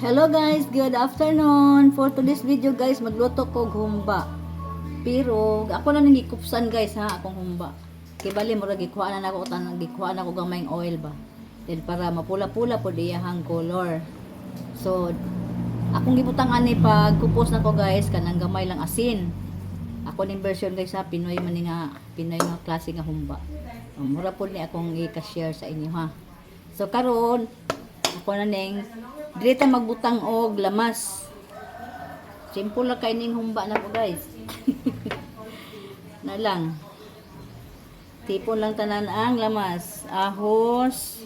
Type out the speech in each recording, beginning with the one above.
Hello guys, good afternoon. For today's video guys, magluto ko humba. Pero ako na nang gikupsan guys ha, akong humba. Kay bali mo ra gikuha na nako tan gikuha na ko gamayng oil ba. Then para mapula-pula po diyahang color. So akong gibutang ani pag kupos na ko guys kanang gamay lang asin. Ako ning version guys ha, Pinoy man nga Pinoy nga klase nga humba. Mura po ni akong i-share sa inyo ha. So karon ako na ning dili magbutang og lamas. Simple lang kay ning humba na ko guys. Na lang. Tipon lang tanan ang lamas, ahos,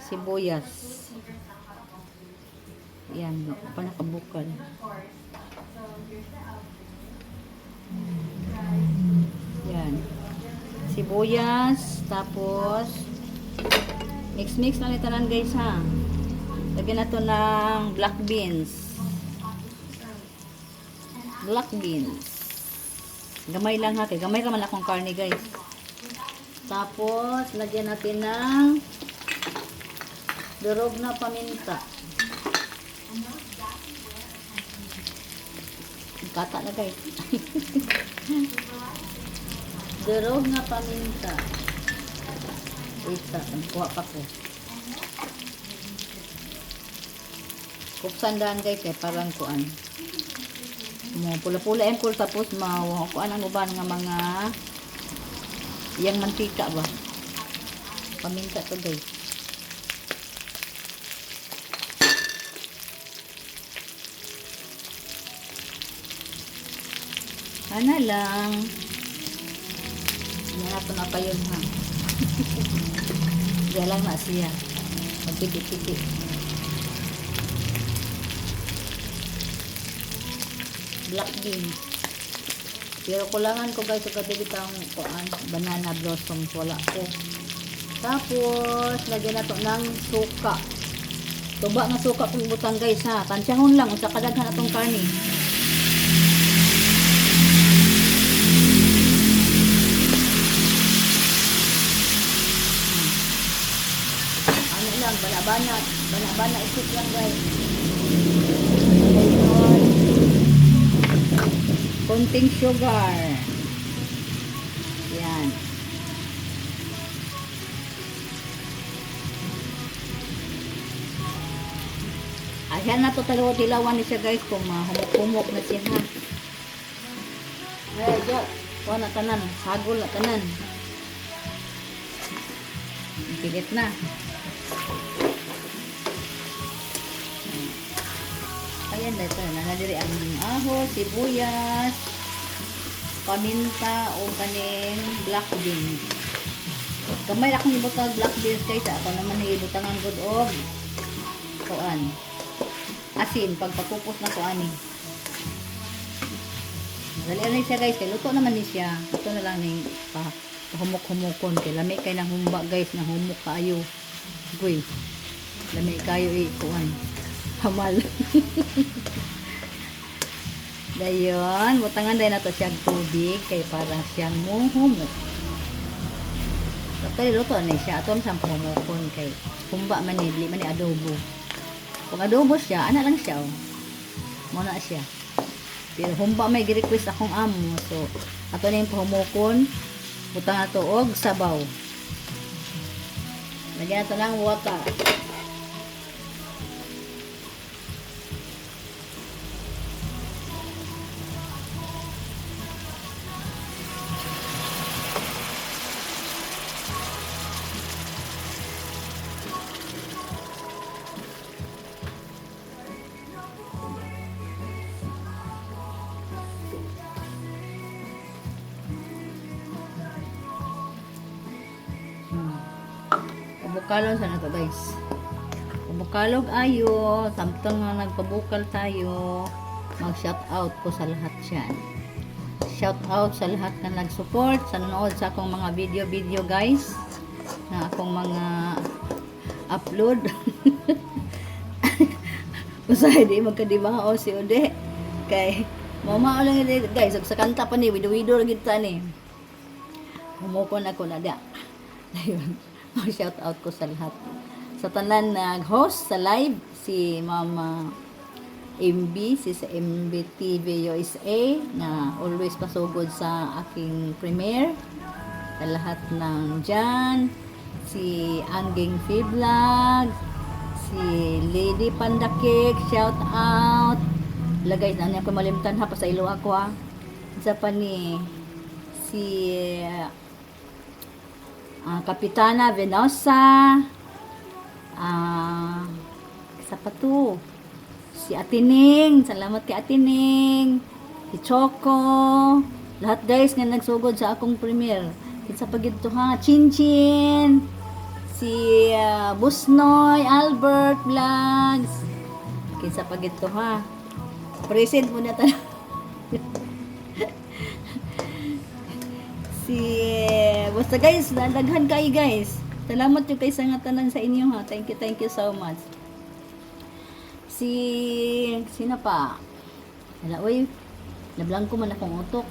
sibuyas. Yan, pa nakabukal. Yan. Sibuyas, tapos mix lang itanan guys ha. Lagyan na to ng black beans. Black beans. Gamay lang ha, kay gamay raman akong karne guys. Tapos lagyan natin ng durog na paminta. Kata na guys. Durog na paminta. Wait, kuha pa ko. Kupsan daan guys kay parang kuan. Mo pula-pula ang kul tapos kuan ang uban nga mga yang mantika ba. Paminta to guys. Ana lang. Yan nato na pa yun ha. Diyan lang na siya. Magpiti-piti. Black beans. Pero kulangan ko guys, bitang banana blossoms. Wala ko. Tapos, lagyan na to ng suka. Tuba nga suka kung butang guys ha. Tansyahon lang. Usa kadaghan atong karne. Bana isip lang guys. Ayun. Konting sugar. Yan. Ayan na to talaga dilawan ni siya guys kung humok-humok na siya ha. Ay, diyan. Kuha na tanan. Sagol na tanan. Pilit na. Ayan na ito, nanadiri ang ahos, sibuyas, paminta, o kaning black beans. Kamay akong ibutang black beans guys, ako naman ibutangan good og kuan. Asin, pagpapupos na kuan eh. Dalian na siya guys, kay luto naman ni siya. Ito na lang ning humok-humokon. Kay lami kay ng humba guys, na humok kayo. Guy, lami kayo kuan. Hamal. Dayon, butangan din na to siyang tubig kay parang siyang humok. Tapos luto na siya. Aton siyang humokon kay humba man ni, man ni adobo. Kung adobo siya, ana lang siya. Muna siya. Pero humba may gi-request akong amo. So, ato na yung humokon. Butang na to og sabaw. Lagyan na to ng water. Bukalog sa nato guys. Bukalog ayo, samtang nga nagpabukal tayo, mag shout out ko sa lahat yan. Shout out sa lahat na nag-support sa nanood sa akong mga video guys, na akong mga upload. Usahay di magkadiba o si Ode kay mama lang guys, sa kanta pa ni wido-wido lagi ta ni. Humukon ako na da. Ayun. Mag-shout out ko sa lahat. Sa tanan nag-host sa live, si Mama MB, si sa MB TV USA, na always pasugod sa aking premiere. Sa lahat ng dyan, si Angging Vlog, si Lady Panda Cake, shout out. Lagay na niya ko malimtan ha, pa sa ilo ako ha. Isa pa ni si Kapitana Venosa, isa pa to, si Atining, salamat kay Atining, si Choco, lahat guys nga nagsugod sa akong premiere. Kinsa pa gid to ha, Chinchin, si Busnoy, Albert Vlogs, kinsa pa gid to ha. Present mo na tayo. Basta guys, daghan kayo guys. Salamat yung kay sa nga tanan sa inyo ha. Thank you so much. Sino pa? Hala, uy, nablangko man akong utok.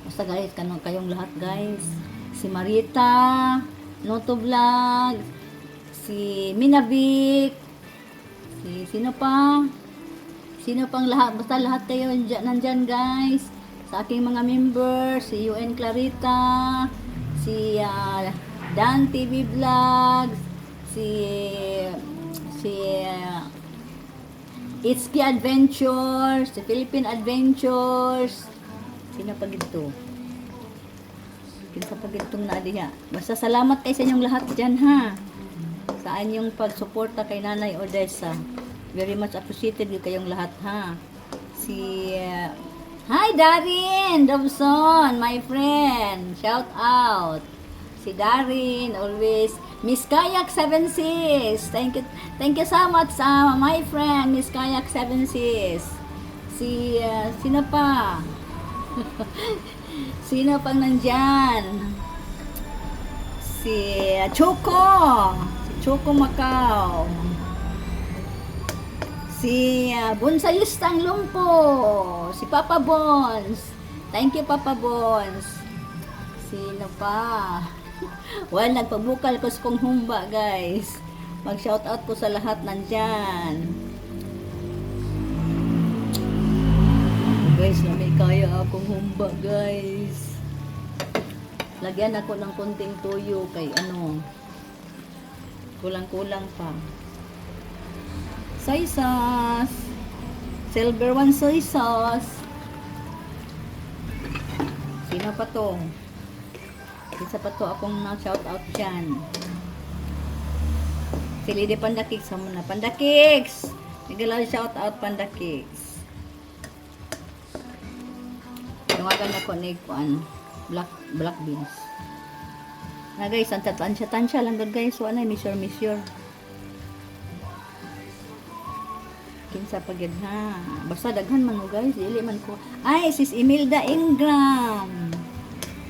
Basta guys, kayong lahat guys. Si Marita, Noto Vlog, si Minabik, sino pa? Sino pang lahat? Basta lahat kayo nandyan guys. Sa aking mga members, si UN Clarita, si Dan TV Vlogs, si Itski Adventures, si Philippine Adventures. Sino pa gito? Sino pa gitong naadiha? Basta salamat kayo sa inyong lahat dyan ha. Sa inyong pagsuporta kay Nanay Odessa. Very much appreciated kayong lahat ha. Hi Darin Dobson, my friend. Shout out. Si Darin, always. Miss Kayak 7 Sis. Thank you so much my friend, Miss Kayak 7 Sis. Sino pa? Sino pang nandyan? Si Choco. Si Choco Macau. Si Bonsayistang Lumpo, si Papa Bons. Thank you Papa Bons. Sino pa? Well, nagpabukal ko sa kong humba guys. Mag-shout out ko sa lahat nandyan. Guys, na may kaya akong humba guys. Lagyan ako ng konting tuyo kay kulang-kulang pa. Soy sauce. Silver one soy sauce. Sino pa to? Isa pa to akong na-shout out dyan. Si Lady Panda Cakes muna. Panda Cakes! Nagalaw shout out Panda Cakes. Tungagan ako ni black beans. Na guys, tansya lang guys. Wala na, measure. Kinsa pagid ha. Basta daghan man mo guys, dili man ko. Ay, sis Imelda Ingram.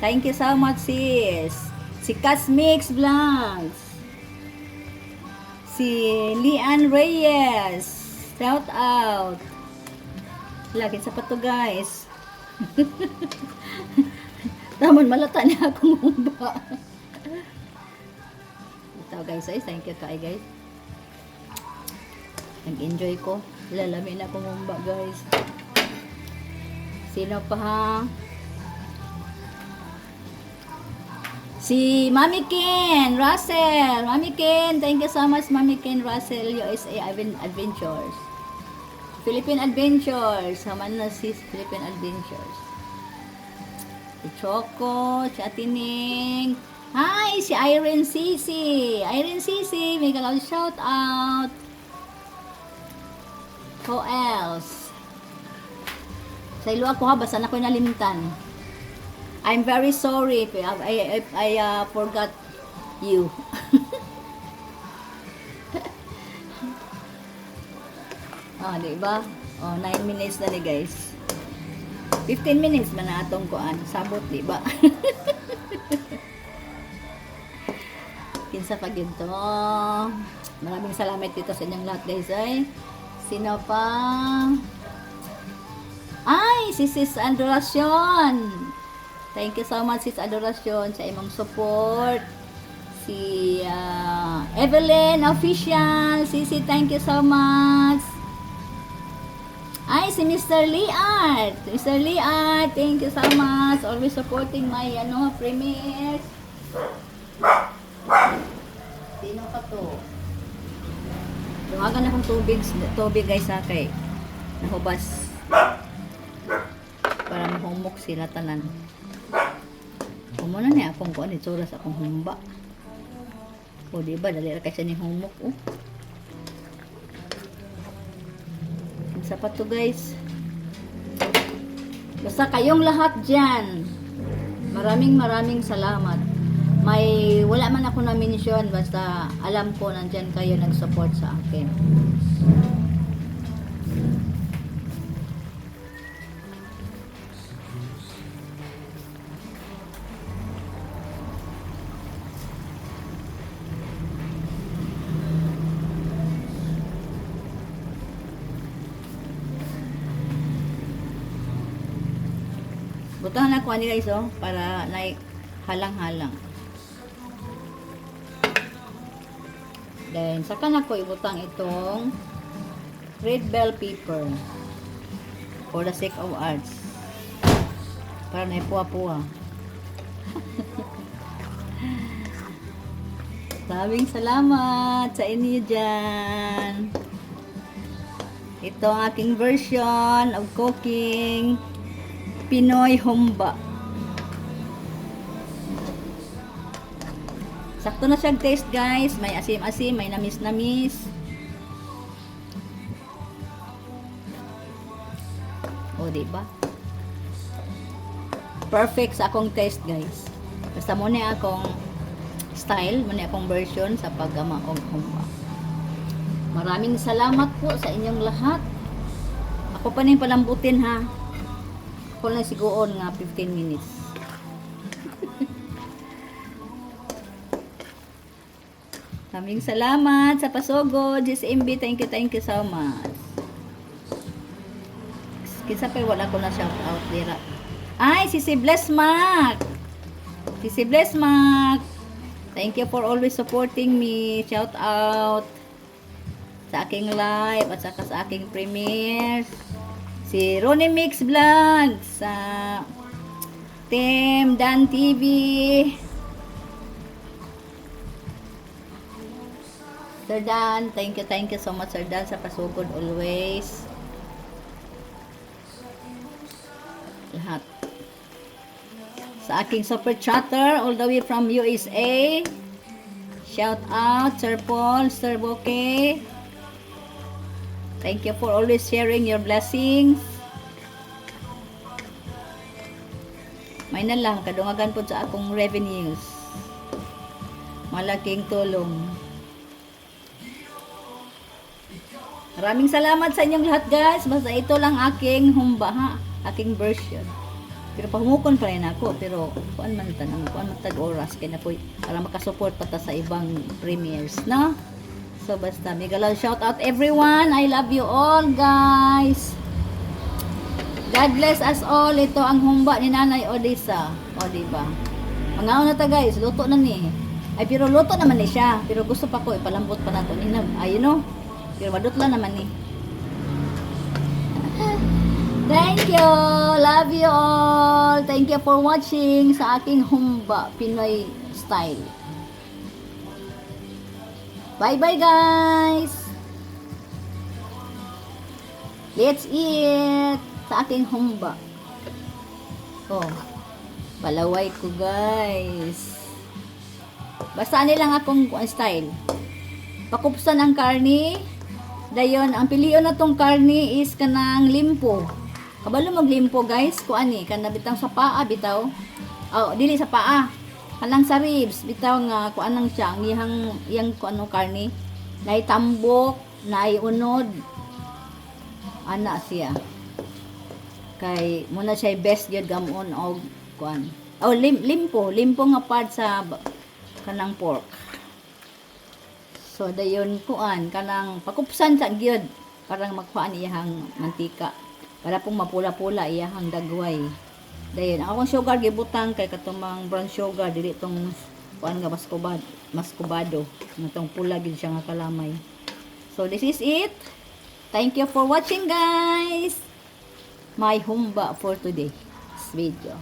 Thank you so much sis. Si Casmix Vlogs. Si Lian Reyes. Shout out. Lagi sa pato guys. Tamon malata niya akong humba. Ito guys, thank you kay guys. Nag-enjoy ko. Lalamin na akong humba guys. Sino pa ha? Si Mami Ken Russell. Mami Ken, thank you so much Mami Ken Russell, USA Adventures. Philippine Adventures. Haman na si Philippine Adventures. Si Choco, si Atining. Hi, si Irene Sisi. Irene Sisi, may kalaw shout out. Who else? Sa ilo ako ha, basta na ko nalimtan. I'm very sorry if I forgot you. Diba? 9 minutes na ni guys. 15 minutes man na atong kuan. Sabot, diba? Kinsa pa ginto. Maraming salamat dito sa inyong lahat guys ay. Sino pa? Ay, si Sis Adoracion. Thank you so much Sis Adoracion sa imong support. Si Evelyn Official, Sisi, thank you so much. Ay, si Mr. Lee Art. Mr. Lee Art, thank you so much. Always supporting my premieres. Sino ka to? Luhagan akong tubig guys ha kay nahubas. Para mahumok sila tanan. Kumuna niya akong kuan itsura sa akong humba. O diba, dali ra kasi ni humok oh. Sa pa to guys. Basta kayong lahat dyan, maraming salamat. Wala man ako na mention, basta alam ko nandyan kayo nag-support sa akin. Butahan ako ani guys oh, para na halang-halang. Then saka na ko ibutang itong red bell pepper for the sake of arts. Para na ipuwa-puwa. Maraming salamat sa inyo dyan. Ito ang aking version of cooking Pinoy humba. Sakto na siyang taste guys. May asim-asim, may namis-namis. O, diba? Perfect sa akong taste guys. Basta muna akong style, muna akong version sa paggama og humba. Maraming salamat po sa inyong lahat. Ako pa rin palambutin ha. Ako lang siguon nga 15 minutes. Maraming salamat sa pasugod. GSMB, thank you so much. Kinsa pa wala ko na shout out dira. Ay, si Bless Mac. Si Bless Mac. Thank you for always supporting me. Shout out sa aking live at saka sa aking premieres. Si Ronnie Mix Vlog sa Team Dan TV. Sir Dan, thank you so much Sir Dan sa pasugod always. Lahat. Sa aking super chatter all the way from USA. Shout out Sir Paul, Sir Boke. Thank you for always sharing your blessings. May na lang, kadungagan po sa akong revenues. Malaking tulong. Maraming salamat sa inyong lahat guys. Basta ito lang aking humba ha. Aking version. Pero pahumukon pa rin ako. Pero kuan man tanong, kuan man tag oras. Kaya na po para makasupport pa ta sa ibang premieres. No? So basta, mega love shout out everyone. I love you all guys. God bless us all. Ito ang humba ni Nanay Odessa. O diba? Mga na ta guys, luto na ni. Ay pero luto naman ni siya. Pero gusto pa ko ipalambot pa nato ni. Ay you know. Pero madutla naman ni. Thank you. Love you all. Thank you for watching sa aking humba Pinoy style. Bye-bye guys! Let's eat sa aking humba. Oh, palaway ko guys. Basta nilang akong style. Pakupsan ang karni. Dayon, ang piliyon na tong karni is kanang limpo. Kabalo maglimpo guys. Kuani, kanabitang sa paa bitaw. Oh, dili sa paa. Kanang sa ribs, bitaw nga kuan nang siya, iyang kuano karni, nay tambok, nay unod. Ana siya. Kay muna siya best gyud gamon og kuan. Oh, limpo nga part sa kanang pork. So dayon kuan kanang pakupsan sa gyud parang magkuan iyang mantika. Para pong mapula-pula iyang dagway. Dayon, akong sugar gibutang kay katumang brown sugar dili tong kuan nga maskubado. Natong pula gid siya nga kalamay. So this is it. Thank you for watching guys. My humba for today's video.